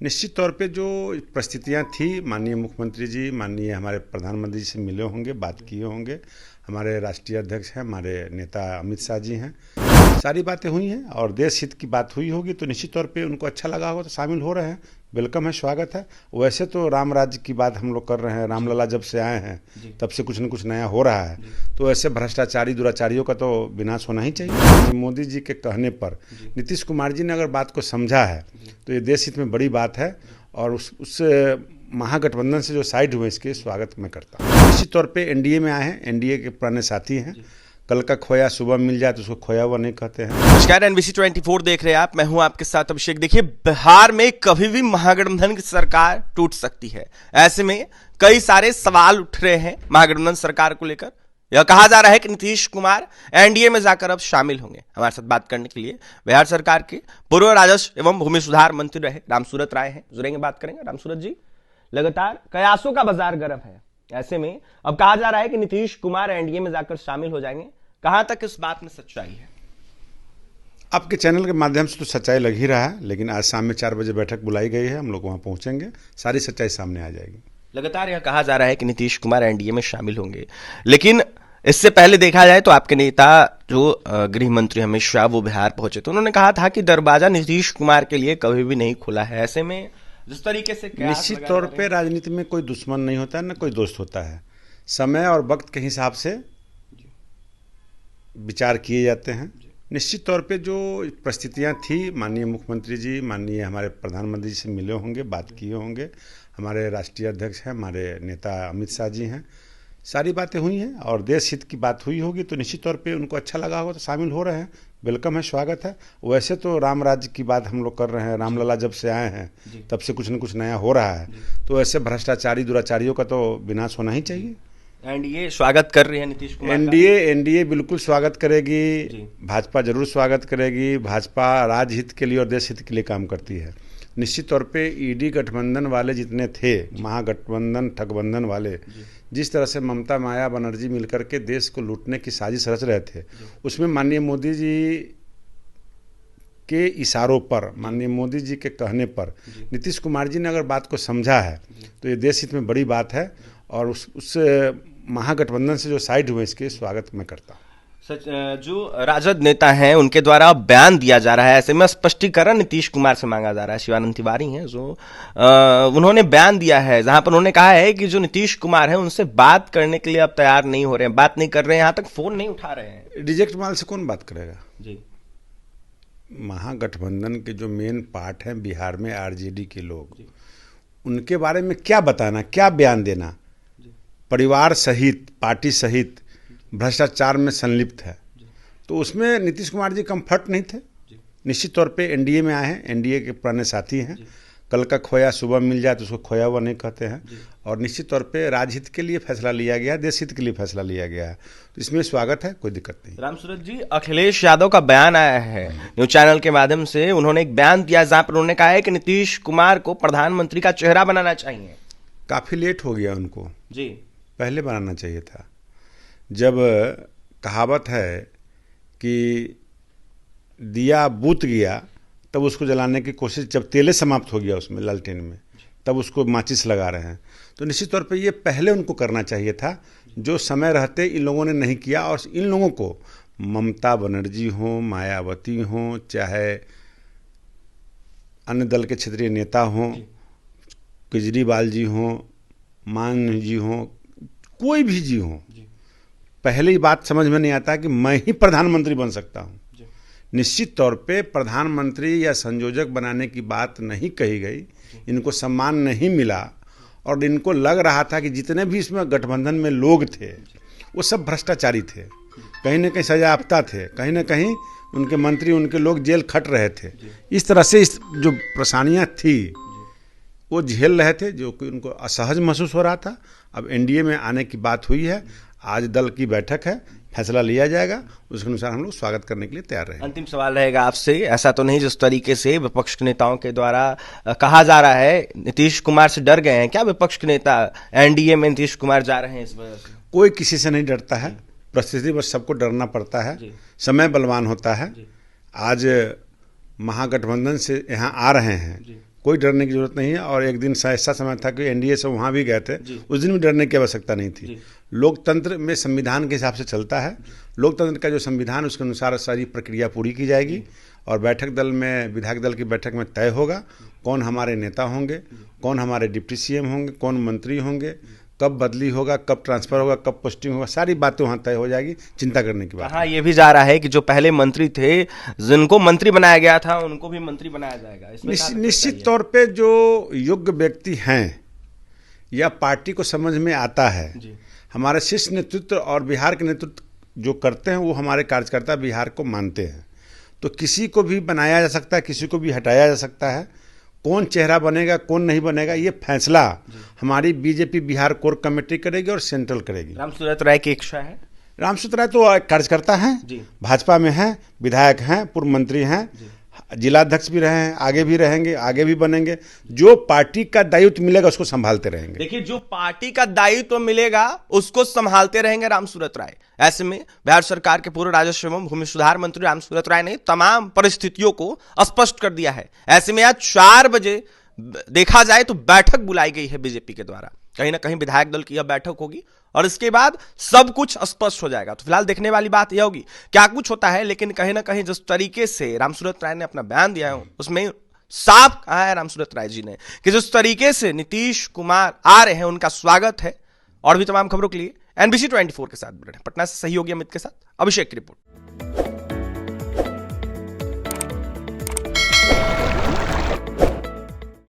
निश्चित तौर पे जो परिस्थितियाँ थी, माननीय मुख्यमंत्री जी, माननीय हमारे प्रधानमंत्री जी से मिले होंगे, बात किए होंगे। हमारे राष्ट्रीय अध्यक्ष हैं, हमारे नेता अमित शाह जी हैं। सारी बातें हुई हैं और देश हित की बात हुई होगी, तो निश्चित तौर पे उनको अच्छा लगा होगा तो शामिल हो रहे हैं। वेलकम है, स्वागत है। वैसे तो राम राज्य की बात हम लोग कर रहे हैं, रामलला जब से आए हैं तब से कुछ न कुछ नया हो रहा है, तो ऐसे भ्रष्टाचारी दुराचारियों का तो विनाश होना ही चाहिए। मोदी जी के कहने पर नीतीश कुमार जी ने अगर बात को समझा है तो ये देश हित में बड़ी बात है और उस महागठबंधन से जो साइड हुए इसके स्वागत मैं करता हूँ। निश्चित तौर पे एनडीए में आए हैं, एनडीए के पुराने साथी हैं। कल का खोया सुबह मिल जाए तो उसको खोया हुआ नहीं कहते हैं। नमस्कार, NBC 24 देख रहे हैं आप। मैं हूं आपके साथ अभिषेक। देखिए, बिहार में कभी भी महागठबंधन की सरकार टूट सकती है। ऐसे में कई सारे सवाल उठ रहे हैं महागठबंधन सरकार को लेकर। यह कहा जा रहा है कि नीतीश कुमार एनडीए में जाकर अब शामिल होंगे। हमारे साथ बात करने के लिए बिहार सरकार के पूर्व राजस्व एवं भूमि सुधार मंत्री रहे रामसूरत राय हैं, जुड़ेंगे, बात करेंगे। रामसूरत जी, लगातार कयासों का बाजार गर्म है। ऐसे में अब कहा जा रहा है कि नीतीश कुमार एनडीए में जाकर शामिल हो जाएंगे। कहां तक इस बात में सच्चाई है? आपके चैनल के माध्यम से तो सच्चाई लग ही रहा है, लेकिन आज शाम में 4 बजे बैठक बुलाई गई है, हम लोग वहां पहुंचेंगे, सारी सच्चाई सामने आ जाएगी। लगातार यह कहा जा रहा है कि नीतीश कुमार एनडीए में शामिल होंगे, लेकिन इससे पहले देखा जाए तो आपके नेता जो गृह मंत्री अमित शाह वो बिहार पहुंचे तो उन्होंने कहा था कि दरवाजा नीतीश कुमार के लिए कभी भी नहीं खुला है। ऐसे में जिस तरीके से निश्चित तौर पे राजनीति में कोई दुश्मन नहीं होता है, न कोई दोस्त होता है। समय और वक्त के हिसाब से विचार किए जाते हैं। निश्चित तौर पे जो परिस्थितियाँ थी, माननीय मुख्यमंत्री जी, माननीय हमारे प्रधानमंत्री जी से मिले होंगे, बात किए होंगे। हमारे राष्ट्रीय अध्यक्ष हैं, हमारे नेता अमित शाह जी हैं। सारी बातें हुई हैं और देश हित की बात हुई होगी, तो निश्चित तौर पे उनको अच्छा लगा होगा तो शामिल हो रहे हैं। वेलकम है, स्वागत है। वैसे तो राम राज्य की बात हम लोग कर रहे हैं, रामलला जब से आए हैं तब से कुछ न कुछ नया हो रहा है, तो ऐसे भ्रष्टाचारी दुराचारियों का तो विनाश होना ही चाहिए। एनडीए स्वागत कर रही है नीतीश कुमार? एनडीए बिल्कुल स्वागत करेगी, भाजपा जरूर स्वागत करेगी। भाजपा राज्य हित के लिए और देश हित के लिए काम करती है। निश्चित तौर पे ईडी गठबंधन वाले जितने थे, महागठबंधन ठगबंधन वाले, जिस तरह से ममता माया बनर्जी मिलकर के देश को लूटने की साजिश रच रहे थे, उसमें माननीय मोदी जी के इशारों पर, माननीय मोदी जी के कहने पर नीतीश कुमार जी ने अगर बात को समझा है तो ये देश हित में बड़ी बात है और उस महागठबंधन से जो साइड हुए इसके स्वागत मैं करता हूँ। सच, जो राजद नेता हैं उनके द्वारा बयान दिया जा रहा है, ऐसे में स्पष्टीकरण नीतीश कुमार से मांगा जा रहा है। शिवानंद तिवारी हैं जो उन्होंने बयान दिया है, जहां पर उन्होंने कहा है कि जो नीतीश कुमार है उनसे बात करने के लिए अब तैयार नहीं हो रहे हैं, बात नहीं कर रहे हैं, यहां तक फोन नहीं उठा रहे हैं। रिजेक्ट माल से कौन बात करेगा जी? महागठबंधन के जो मेन पार्ट हैं बिहार में, आरजेडी के लोग, उनके बारे में क्या बताना, क्या बयान देना? परिवार सहित, पार्टी सहित भ्रष्टाचार में संलिप्त है, तो उसमें नीतीश कुमार जी कंफर्ट नहीं थे। निश्चित तौर पे एनडीए में आए हैं, एनडीए के पुराने साथी हैं। कल का खोया सुबह मिल जाए तो उसको खोया हुआ नहीं कहते हैं और निश्चित तौर पे राजहित के लिए फैसला लिया गया है, देश हित के लिए फैसला लिया गया है, तो इसमें स्वागत है, कोई दिक्कत नहीं। रामसूरत जी, अखिलेश यादव का बयान आया है न्यूज चैनल के माध्यम से। उन्होंने एक बयान दिया जहां पर उन्होंने कहा है कि नीतीश कुमार को प्रधानमंत्री का चेहरा बनाना चाहिए। काफ़ी लेट हो गया उनको जी, पहले बनाना चाहिए था। जब कहावत है कि दिया बुझ गया तब उसको जलाने की कोशिश, जब तेले समाप्त हो गया उसमें लालटेन में, तब उसको माचिस लगा रहे हैं, तो निश्चित तौर पे ये पहले उनको करना चाहिए था, जो समय रहते इन लोगों ने नहीं किया। और इन लोगों को, ममता बनर्जी हों, मायावती हों, चाहे अन्य दल के क्षेत्रीय नेता हों, केजरीवाल जी हों, मान जी हों, कोई भी जी हो, पहले ही बात समझ में नहीं आता कि मैं ही प्रधानमंत्री बन सकता हूं। निश्चित तौर पे प्रधानमंत्री या संयोजक बनाने की बात नहीं कही गई, इनको सम्मान नहीं मिला और इनको लग रहा था कि जितने भी इसमें गठबंधन में लोग थे वो सब भ्रष्टाचारी थे, कहीं ना कहीं सजायाफ्ता थे, कहीं ना कहीं उनके मंत्री, उनके लोग जेल खट रहे थे। इस तरह से इस जो परेशानियाँ थी वो झेल रहे थे, जो कि उनको असहज महसूस हो रहा था। अब एनडीए में आने की बात हुई है, आज दल की बैठक है, फैसला लिया जाएगा, उसके अनुसार हम लोग स्वागत करने के लिए तैयार रहेंगे। अंतिम सवाल रहेगा आपसे, ऐसा तो नहीं जिस तरीके से विपक्ष के नेताओं के द्वारा कहा जा रहा है नीतीश कुमार से डर गए हैं क्या विपक्ष के नेता? एनडीए में नीतीश कुमार जा रहे हैं इस वजह से? कोई किसी से नहीं डरता है, परिस्थिति बस सबको डरना पड़ता है, समय बलवान होता है। आज महागठबंधन से यहाँ आ रहे हैं, कोई डरने की जरूरत नहीं है। और एक दिन ऐसा समय था कि एनडीए से वहाँ भी गए थे, उस दिन भी डरने की आवश्यकता नहीं थी। लोकतंत्र में संविधान के हिसाब से चलता है। लोकतंत्र का जो संविधान उसके अनुसार सारी प्रक्रिया पूरी की जाएगी और बैठक दल में, विधायक दल की बैठक में तय होगा कौन हमारे नेता होंगे, कौन हमारे डिप्टी सीएम होंगे, कौन मंत्री होंगे, कब बदली होगा, कब ट्रांसफर होगा, कब पोस्टिंग होगा, सारी बातें वहाँ तय हो जाएगी। चिंता करने की बात। हाँ, ये भी जा रहा है कि जो पहले मंत्री थे, जिनको मंत्री बनाया गया था, उनको भी मंत्री बनाया जाएगा। निश्चित तौर पे जो योग्य व्यक्ति हैं या पार्टी को समझ में आता है, हमारे शीर्ष नेतृत्व और बिहार के नेतृत्व जो करते हैं वो हमारे कार्यकर्ता बिहार को मानते हैं। तो किसी को भी बनाया जा सकता है, किसी को भी हटाया जा सकता है। कौन चेहरा बनेगा, कौन नहीं बनेगा, ये फैसला हमारी बीजेपी बिहार कोर कमेटी करेगी और सेंट्रल करेगी। रामसूरत राय की इच्छा है। रामसूरत राय तो कार्यकर्ता हैं, भाजपा में हैं, विधायक हैं, पूर्व मंत्री हैं, जिलाध्यक्ष भी रहे हैं, आगे भी रहेंगे, आगे भी बनेंगे। जो पार्टी का दायित्व मिलेगा उसको संभालते रहेंगे। देखिए, जो पार्टी का दायित्व मिलेगा उसको संभालते रहेंगे रामसूरत राय। ऐसे में बिहार सरकार के पूर्व राजस्व एवं भूमि सुधार मंत्री रामसूरत राय ने तमाम परिस्थितियों को स्पष्ट कर दिया है। ऐसे में आज 4 बजे देखा जाए तो बैठक बुलाई गई है बीजेपी के द्वारा। कहीं ना कहीं विधायक दल की यह बैठक होगी और इसके बाद सब कुछ स्पष्ट हो जाएगा। तो फिलहाल देखने वाली बात यह होगी क्या कुछ होता है। लेकिन कहीं ना कहीं जिस तरीके से रामसूरत राय ने अपना बयान दिया है उसमें साफ कहा है रामसूरत राय जी ने कि जिस तरीके से नीतीश कुमार आ रहे हैं उनका स्वागत है। और भी तमाम खबरों के लिए NBC 24 के साथ पटना से सहयोगी अमित के साथ अभिषेक की रिपोर्ट।